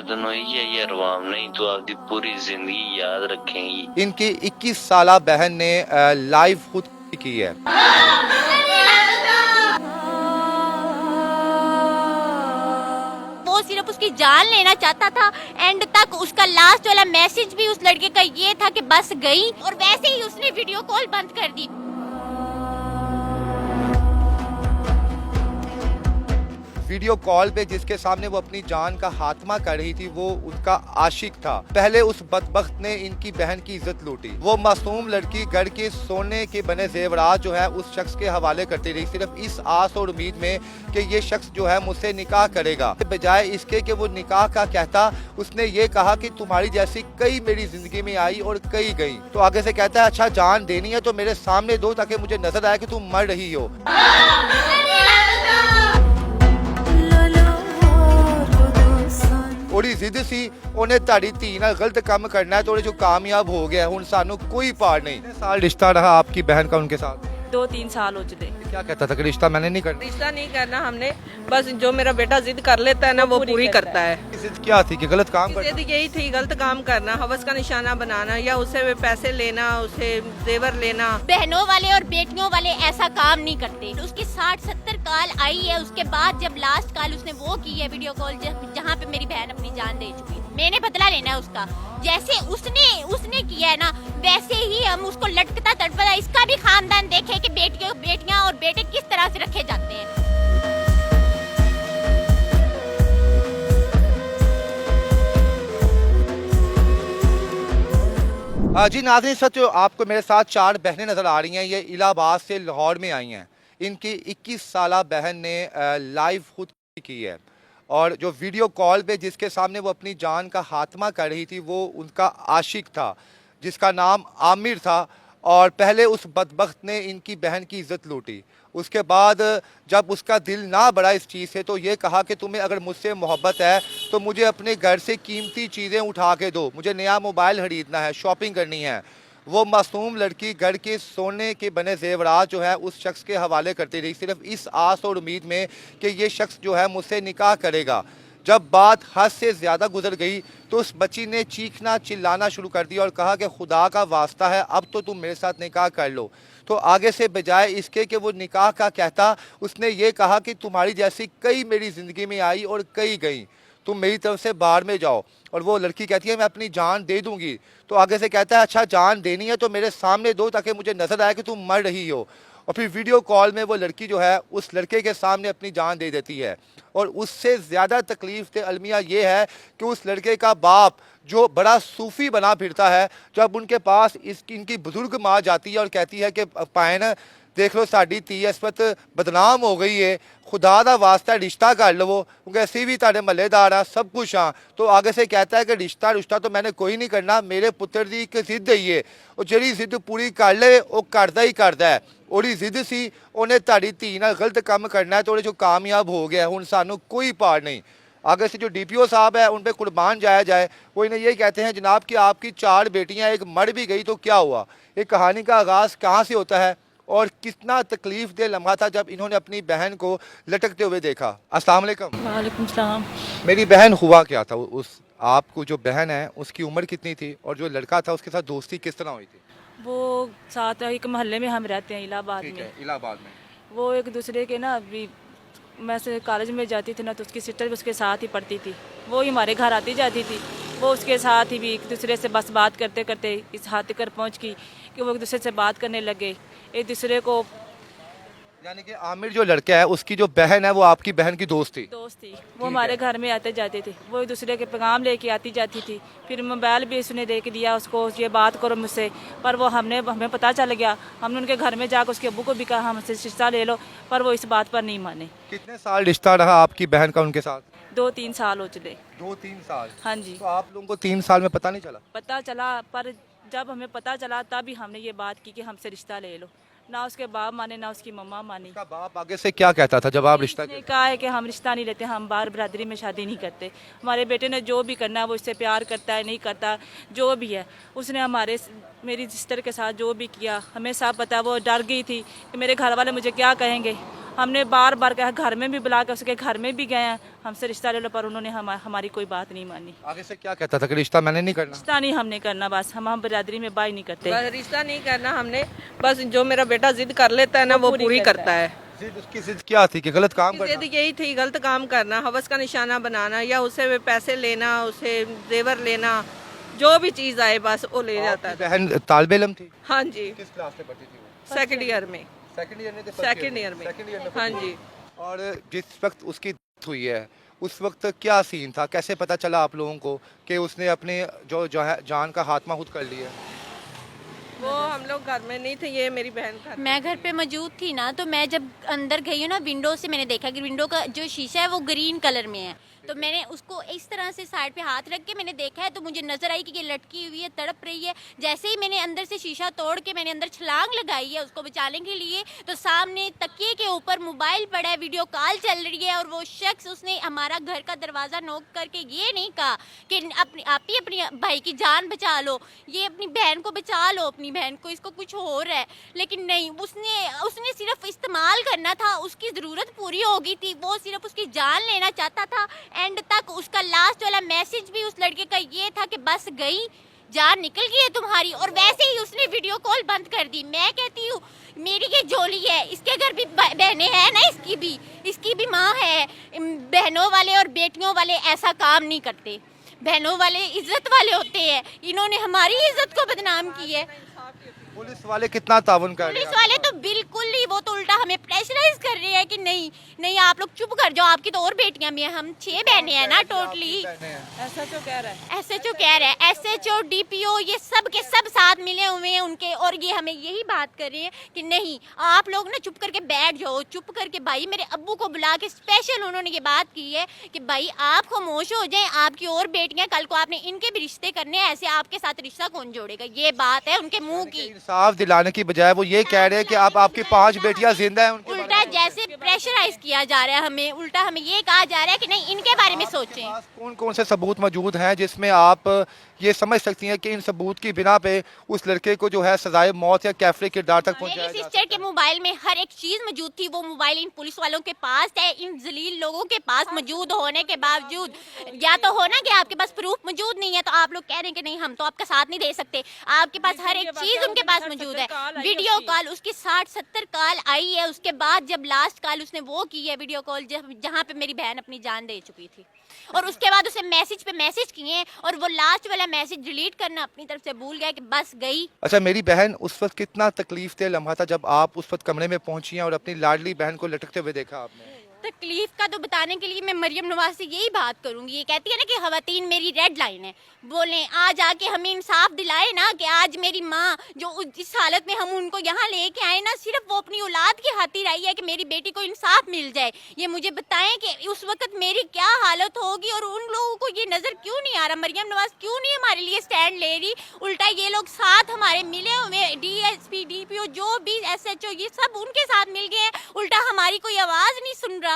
गर्दन हुई है ये अरवाम नहीं तो आपकी पूरी जिंदगी याद रखेंगी। इनकी 21 साला बहन ने लाइव खुद की है। वो सिर्फ उसकी जान लेना चाहता था। एंड तक उसका लास्ट वाला मैसेज भी उस लड़के का ये था कि बस गई, और वैसे ही उसने वीडियो कॉल बंद कर दी। वीडियो कॉल पे जिसके सामने वो अपनी जान का खात्मा कर रही थी वो उनका आशिक था। पहले उस बदबख्त ने इनकी बहन की इज्जत लूटी। वो मासूम लड़की घर के सोने के बने जेवरात जो है उस शख्स के हवाले करती रही, सिर्फ इस आस और उम्मीद में कि ये शख्स जो है मुझसे निकाह करेगा। बजाय इसके कि वो निकाह का कहता, उसने ये कहा कि तुम्हारी जैसी कई मेरी जिंदगी में आई और कई गई। तो आगे से कहता है अच्छा जान देनी है तो मेरे सामने दो ताकि मुझे नजर आए कि तुम मर रही हो। थोड़ी जिद सी उन्हें ताड़ी धी नाल गलत काम करना है, थोड़े जो कामयाब हो गया हुण सानू कोई पार नहीं। कितने साल रिश्ता रहा आपकी बहन का उनके साथ? 2-3 साल हो चुके। क्या कहता था कि रिश्ता मैंने नहीं करना? रिश्ता नहीं करना हमने, बस जो मेरा बेटा जिद कर लेता है ना वो पूरी करता है। जिद क्या थी कि गलत काम जिद यही थी, गलत काम करना, हवस का निशाना बनाना या उससे पैसे लेना, उसे जेवर लेना। बहनों वाले और बेटियों वाले ऐसा काम नहीं करते। उसकी 60-70 कॉल आई है, उसके बाद जब लास्ट कॉल उसने वो की है वीडियो कॉल जहाँ पे मेरी बहन अपनी जान दे चुकी है। मैंने बदला लेना है उसका, जैसे उसने किया है ना वैसे ही हम उसको लटकता तड़पता इसका भी खानदान देखे कि बेटियां और बेटे किस तरह से रखे जाते हैं। जी नाज़रीन, सच आपको मेरे साथ 4 बहनें नज़र आ रही हैं। ये इलाहाबाद से लाहौर में आई हैं। इनकी 21 साला बहन ने लाइव खुद की है, और जो वीडियो कॉल पे जिसके सामने वो अपनी जान का खात्मा कर रही थी वो उनका आशिक था जिसका नाम आमिर था। और पहले उस बदबख्त ने इनकी बहन की इज्जत लूटी। उसके बाद जब उसका दिल ना बढ़ा इस चीज़ से तो ये कहा कि तुम्हें अगर मुझसे मोहब्बत है तो मुझे अपने घर से कीमती चीज़ें उठा के दो, मुझे नया मोबाइल खरीदना है, शॉपिंग करनी है। वो मासूम लड़की घर के सोने के बने जेवरात जो है उस शख्स के हवाले करती रही, सिर्फ इस आस और उम्मीद में कि ये शख्स जो है मुझसे निकाह करेगा। जब बात हद से ज़्यादा गुजर गई तो उस बच्ची ने चीखना चिल्लाना शुरू कर दिया और कहा कि खुदा का वास्ता है अब तो तुम मेरे साथ निकाह कर लो। तो आगे से बजाय इसके कि वो निकाह का कहता, उसने ये कहा कि तुम्हारी जैसी कई मेरी ज़िंदगी में आई और कई गई, तुम मेरी तरफ से बाहर में जाओ। और वो लड़की कहती है मैं अपनी जान दे दूंगी। तो आगे से कहता है अच्छा जान देनी है तो मेरे सामने दो ताकि मुझे नजर आए कि तुम मर रही हो। और फिर वीडियो कॉल में वो लड़की जो है उस लड़के के सामने अपनी जान दे देती है। और उससे ज़्यादा तकलीफ अलमिया ये है कि उस लड़के का बाप जो बड़ा सूफ़ी बना फिरता है, जब उनके पास इनकी बुजुर्ग माँ जाती है और कहती है कि पायन देख लो साड़ी धी इस वक्त बदनाम हो गई है, खुदा दा वास्ता रिश्ता कर लवो क्योंकि असी भी ताड़े महल्लेदार हाँ, सब कुछ हाँ। तो आगे से कहता है कि रिश्ता तो मैंने कोई नहीं करना, मेरे पुत्र की एक जिद ही है, और जी जिद पूरी कर ले वो करता ही करता है। ਉਹਦੀ जिद सी उन्हें ताड़ी धी नाल गलत काम करना है, थोड़े जो कामयाब हो गया हुण सानू कोई पार नहीं। आगे से जो DPO साहब है उन पर कुर्बान जाया जाए। वो इन्हें यही कहते हैं जनाब कि आपकी 4 बेटियां, एक मर भी गई तो क्या हुआ। ये कहानी का आगाज़ कहाँ से होता है और कितना तकलीफ दे लम्हा था जब इन्होंने अपनी बहन को लटकते हुए देखा। अस्सलाम वालेकुम। वालेकुम सलाम। मेरी बहन हुआ क्या था, उस आपको जो बहन है उसकी उम्र कितनी थी और जो लड़का था उसके साथ दोस्ती किस तरह हुई थी? वो साथ एक मोहल्ले में हम रहते हैं इलाहाबाद ठीक में। है, इलाहाबाद में। वो एक दूसरे के ना अभी मैं से कॉलेज में जाती थी ना तो उसकी सिस्टर भी उसके साथ ही पढ़ती थी, वो ही हमारे घर आती जाती थी। वो उसके साथ ही भी एक दूसरे से बस बात करते करते इस हाथ तक पहुँच गई कि वो एक दूसरे से बात करने लगे, एक दूसरे को। यानी कि आमिर जो लड़का है उसकी जो बहन है वो आपकी बहन की दोस्त थी? वो हमारे घर में आते जाते थे, वो एक दूसरे के पैगाम लेके आती जाती थी। फिर मोबाइल भी उसने दे के दिया उसको, ये बात करो मुझसे, पर वो हमें पता चल गया। हमने उनके घर में जाकर उसके अब्बू को भी कहा हमसे रिश्ता ले लो, पर वो इस बात पर नहीं माने। कितने साल रिश्ता रहा आपकी बहन का उनके साथ? 2-3 साल हो चुके। 2-3 साल? हाँ जी। तो आप लोगों को 3 साल में पता नहीं चला? पता चला, पर जब हमें पता चला तभी हमने ये बात की कि हमसे रिश्ता ले लो। ना उसके बाप माने ना उसकी मम्मा मानी। उसका बाप आगे से क्या कहता था जब आप रिश्ता उसने कहा है कि हम रिश्ता नहीं लेते, हम बाहर बरादरी में शादी नहीं करते। हमारे बेटे ने जो भी करना है वो इससे प्यार करता है नहीं करता जो भी है, उसने मेरी सिस्टर के साथ जो भी किया हमें सब पता। वो डर गई थी कि मेरे घर वाले मुझे क्या कहेंगे, हमने बार बार कहा, घर में भी बुला कर उसके घर में भी गए हैं, हमसे रिश्ता ले लो, पर उन्होंने हमारी कोई बात नहीं मानी। आगे से क्या कहता था कि रिश्ता मैंने नहीं करना? रिश्ता नहीं हमने करना, बस हम बिरादरी में बाई नहीं करते। बस रिश्ता नहीं करना हमने, बस जो मेरा बेटा जिद कर लेता है ना वो पूरी करता है। जिद उसकी जिद क्या थी कि गलत काम जिद करना? यही थी, गलत काम करना, हवस का निशाना बनाना, या उसे पैसे लेना, उसे जेवर लेना, जो भी चीज आए बस वो ले जाता है। बहन तालिबे इल्म थी? हाँ जी, किस क्लास में पढ़ती थी वो? सेकंड ईयर में। सेकंड ईयर में? सेकंड ईयर में, हाँ जी। और जिस वक्त उसकी डेथ हुई है उस वक्त क्या सीन था, कैसे पता चला आप लोगों को कि उसने अपने जो है जान का खात्मा खुद कर लिया? वो हम लोग घर में नहीं थे, ये मेरी बहन घर। मैं घर पे मौजूद थी ना, तो मैं जब अंदर गई हूँ ना, विंडो से मैंने देखा कि विंडो का जो शीशा है वो ग्रीन कलर में है, तो मैंने उसको इस तरह से साइड पे हाथ रख के मैंने देखा है, तो मुझे नजर आई कि ये लटकी हुई है, तड़प रही है। जैसे ही मैंने अंदर से शीशा तोड़ के मैंने अंदर छलांग लगाई है उसको बचाने के लिए, तो सामने तकिए के ऊपर मोबाइल पड़ा है, वीडियो कॉल चल रही है, और वो शख्स उसने हमारा घर का दरवाज़ा नोक करके ये नहीं कहा कि आप ही अपनी भाई की जान बचा लो, ये अपनी बहन को बचा लो, अपनी बहन को, इसको कुछ हो रहा है। लेकिन नहीं, उसने सिर्फ इस्तेमाल करना था, उसकी ज़रूरत पूरी हो गई थी, वो सिर्फ उसकी जान लेना चाहता था। एंड तक उसका लास्ट वाला मैसेज भी उस लड़के का ये था कि बस गई, जान निकल गई है तुम्हारी, और वैसे ही उसने वीडियो कॉल बंद कर दी। मैं कहती हूँ मेरी ये जोली है, इसके घर भी बहनें हैं ना, इसकी भी माँ है। बहनों वाले और बेटियों वाले ऐसा काम नहीं करते, बहनों वाले इज्जत वाले होते हैं, इन्होंने हमारी इज्जत को बदनाम की है। पुलिस वाले कितना ताउन कर रहे हैं? पुलिस वाले तो बिल्कुल नहीं, वो तो उल्टा हमें प्रेशराइज कर रहे हैं कि नहीं नहीं आप लोग चुप कर जाओ, आपकी तो और बेटियां भी हैं, हम 6 बहनें हैं ना टोटली। SHO कह रहा है, SHO कह रहा है, SHO DPO ये सब के सब साथ मिले हुए हैं उनके, और ये हमें यही बात कर रहे हैं कि नहीं आप लोग ना चुप करके बैठ जाओ, चुप करके। भाई मेरे अब्बू को बुला के स्पेशल उन्होंने ये बात की है कि भाई आप खामोश हो जाए, आपकी और बेटियां, कल को आपने इनके भी रिश्ते करने हैं, ऐसे आपके साथ रिश्ता कौन जोड़ेगा, ये बात है उनके मुंह की। इंसाफ दिलाने की बजाय वो ये कह रहे हैं कि आप आपकी 5 बेटियां जिंदा हैं, उनके उल्टा जैसे प्रेशराइज किया जा रहा है हमें, उल्टा हमें ये कहा जा रहा है कि नहीं इनके बारे में सोचें। कौन कौन से सबूत मौजूद हैं जिसमें आप ये समझ सकती हैं कि इन सबूत की बिना पे उस लड़के को जो है सजाए मौत या कैफरे किरदार तक पहुंचाया मेरी जा सिस्टर के मोबाइल में हर एक चीज मौजूद थी, वो मोबाइल इन पुलिस वालों के पास है, इन जलील लोगों के पास मौजूद होने के बावजूद, या तो होना कि आपके पास प्रूफ मौजूद नहीं है, तो आप लोग कह रहे हैं कि नहीं हम तो आपका साथ नहीं दे सकते, आपके पास हर एक चीज उनके पास मौजूद है। वीडियो कॉल उसकी 60-70 कॉल आई है, उसके बाद जब लास्ट कॉल उसने वो की है वीडियो कॉल जहाँ पे मेरी बहन अपनी जान दे चुकी थी, और उसके बाद उसे मैसेज पे मैसेज किए, और वो लास्ट वाला मैसेज डिलीट करना अपनी तरफ से भूल गया कि बस गई। अच्छा, मेरी बहन उस वक्त कितना तकलीफ दे लम्हा था जब आप उस वक्त कमरे में पहुंची हैं और अपनी लाडली बहन को लटकते हुए देखा आपने? तकलीफ का तो बताने के लिए मैं मरियम नवाज से यही बात करूंगी, ये कहती है ना कि खवातीन मेरी रेड लाइन है, बोले आज आके हमें इंसाफ दिलाए ना कि आज मेरी माँ जो जिस हालत में हम उनको यहाँ लेके आए ना, सिर्फ वो अपनी औलाद की खातिर आई है कि मेरी बेटी को इंसाफ मिल जाए। ये मुझे बताएं कि उस वक्त मेरी क्या हालत होगी, और उन लोगों को ये नजर क्यों नहीं आ रहा, मरियम नवाज क्यों नहीं हमारे लिए स्टैंड ले रही। उल्टा ये लोग साथ हमारे मिले हुए, DSP DPO जो भी SHO ये सब उनके साथ मिल गए हैं, उल्टा हमारी कोई आवाज नहीं सुन रहा।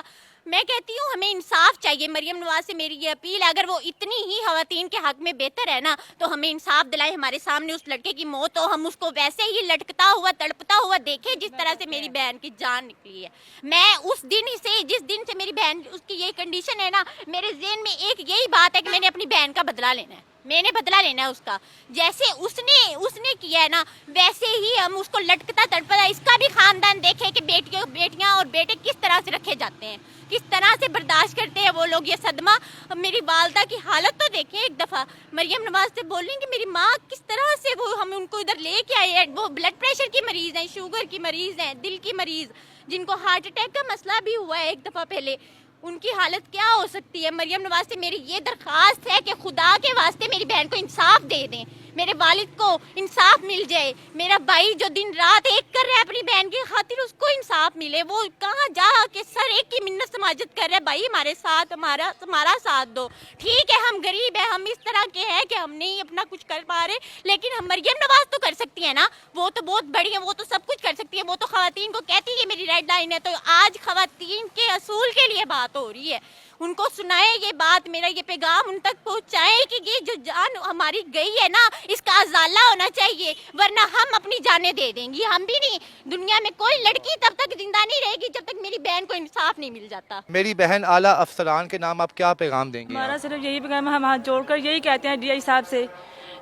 मैं कहती हूँ हमें इंसाफ चाहिए, मरियम नवाज से मेरी ये अपील है, अगर वो इतनी ही खवातीन के हक में बेहतर है ना, तो हमें इंसाफ दिलाए। हमारे सामने उस लड़के की मौत हो, हम उसको वैसे ही लटकता हुआ तड़पता हुआ देखे जिस तरह से मेरी बहन की जान निकली है। मैं उस दिन से, जिस दिन से मेरी बहन उसकी ये कंडीशन है ना, मेरे ज़हन में एक यही बात है कि मैंने अपनी बहन का बदला लेना है, मैंने बदला लेना है उसका, जैसे उसने किया है ना वैसे ही हम उसको लटकता तड़पता, इसका भी खानदान देखे कि बेटियां और बेटे किस तरह से रखे जाते हैं, किस तरह से बर्दाश्त करते हैं वो लोग ये सदमा। मेरी वालदा की हालत तो देखें एक दफ़ा, मरियम नवाज से बोलें कि मेरी माँ किस तरह से वो हम उनको इधर लेके आए हैं, वो ब्लड प्रेशर की मरीज़ हैं, शुगर की मरीज़ हैं, दिल की मरीज़, जिनको हार्ट अटैक का मसला भी हुआ है एक दफ़ा पहले, उनकी हालत क्या हो सकती है। मरियम नवाज से मेरी ये दरख्वास्त है कि खुदा के वास्ते मेरी बहन को इंसाफ दे दें, मेरे वालिद को इंसाफ मिल जाए, मेरा भाई जो दिन रात एक कर रहा है अपनी बहन की खातिर उसको इंसाफ मिले, वो कहाँ जा के सर एक की मिन्नत समाजत कर रहे हैं, भाई हमारे साथ हमारा साथ दो। ठीक है हम गरीब है, हम इस तरह के हैं कि हम नहीं अपना कुछ कर पा रहे, लेकिन हम मरियम नवाज तो कर सकती है ना, वो तो बहुत बड़ी है, वो तो सब कुछ कर सकती है, वो तो खवातीन को कहती है मेरी रेड लाइन है। तो आज खवातीन के असूल के लिए बात हो रही है, उनको सुनाए ये बात, मेरा ये पैगाम उन तक पहुँचाए कि ये जो जान हमारी हमारी गई है ना, इसका अजाला होना चाहिए, वरना हम अपनी जानें दे देंगी। हम भी नहीं, दुनिया में कोई लड़की तब तक जिंदा नहीं रहेगी जब तक मेरी बहन को इंसाफ नहीं मिल जाता। मेरी बहन आला अफसरान के नाम आप क्या पैगाम देंगे? हमारा सिर्फ यही पैगाम है, हम हाथ जोड़कर यही कहते हैं डीआई साहब से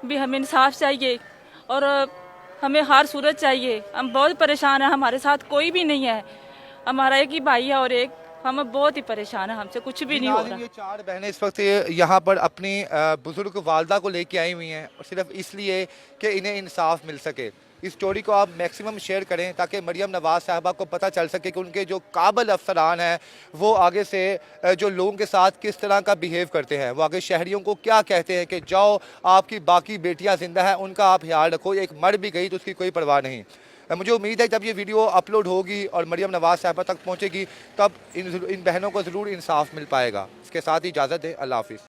भी हमें इंसाफ चाहिए और हमें हर सूरत चाहिए। हम बहुत परेशान हैं, हमारे साथ कोई भी नहीं है, हमारा एक ही भाई है और एक हम बहुत ही परेशान हैं, हमसे कुछ भी नहीं हो रहा। ये 4 बहनें इस वक्त यहाँ पर अपनी बुजुर्ग वालदा को लेके आई हुई हैं और सिर्फ इसलिए कि इन्हें इंसाफ मिल सके। इस स्टोरी को आप मैक्सिमम शेयर करें ताकि मरियम नवाज साहबा को पता चल सके कि उनके जो काबिल अफसरान हैं वो आगे से जो लोगों के साथ किस तरह का बिहेव करते हैं, वो आगे शहरियों को क्या कहते हैं कि जाओ आपकी बाकी बेटियां जिंदा हैं, उनका आप ख्याल रखो, एक मर भी गई तो उसकी कोई परवाह नहीं। मुझे उम्मीद है जब ये वीडियो अपलोड होगी और मरियम नवाज साहबा तक पहुँचेगी तब इन बहनों को ज़रूर इंसाफ मिल पाएगा। इसके साथ ही इजाज़त है, अल्लाह हाफिज़।